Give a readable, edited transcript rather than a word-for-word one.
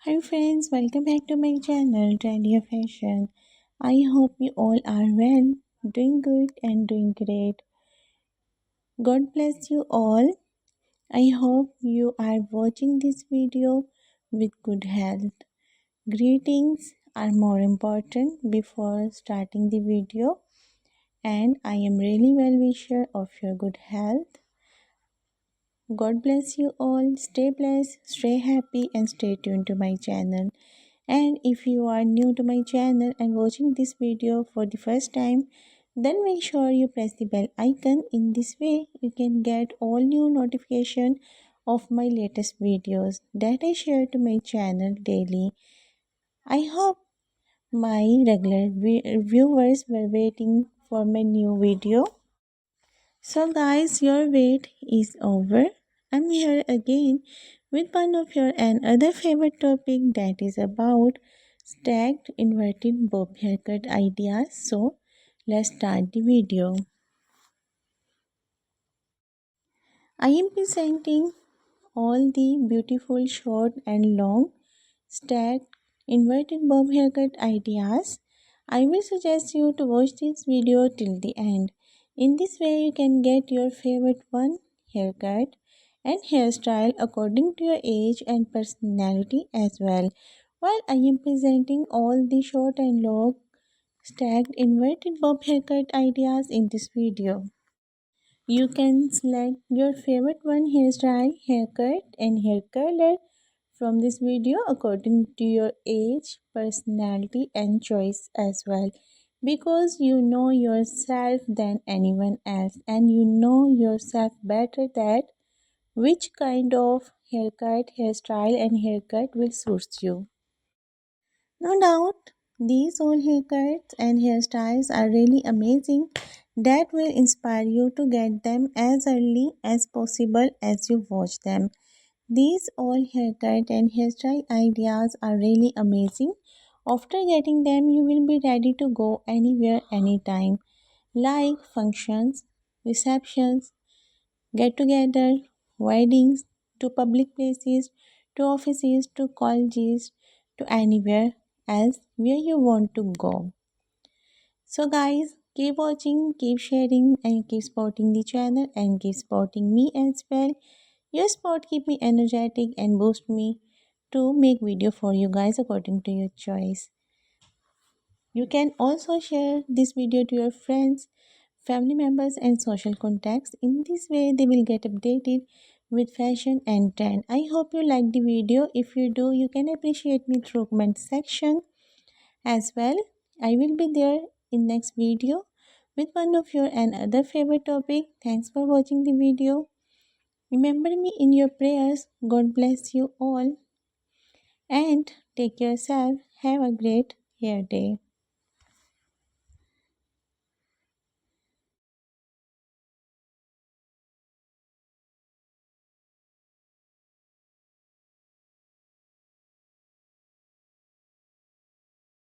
Hi friends, welcome back to my channel Trendy Fashion. I hope you all are well, doing good and doing great. God bless you all. I hope you are watching this video with good health. Greetings are more important before starting the video, and I am really well wisher of your good health. God bless you all. Stay blessed, stay happy and stay tuned to my channel. And if you are new to my channel and watching this video for the first time, then make sure you press the bell icon. In this way, you can get all new notification of my latest videos that I share to my channel daily. I hope my regular viewers were waiting for my new video. So guys, your wait is over. I'm here again with one of your and other favorite topic that is about stacked inverted bob haircut ideas. So let's start the video. I am presenting all the beautiful short and long stacked inverted bob haircut ideas. I will suggest you to watch this video till the end. In this way you can get your favorite one haircut and hairstyle according to your age and personality as well. While I am presenting all the short and long stacked inverted bob haircut ideas in this video. You can select your favorite one hairstyle, haircut and hair color from this video according to your age, personality and choice as well. Because you know yourself than anyone else and you know yourself better that which kind of haircut, hairstyle and haircut will suit you. No doubt, these all haircuts and hairstyles are really amazing that will inspire you to get them as early as possible as you watch them. These all haircut and hairstyle ideas are really amazing. After getting them, you will be ready to go anywhere, anytime, like functions, receptions, get together, weddings, to public places, to offices, to colleges, to anywhere else where you want to go. So, guys, keep watching, keep sharing, and keep supporting the channel and keep supporting me as well. Your support keep me energetic and boost me to make video for you guys according to your choice. You can also share this video to your friends, family members and social contacts. In this way they will get updated with fashion and trend. I hope you like the video. If you do, you can appreciate me through comment section as well. I will be there in next video with one of your and other favorite topic. Thanks for watching the video. Remember me in your prayers. God bless you all and take yourself. Have a great hair day.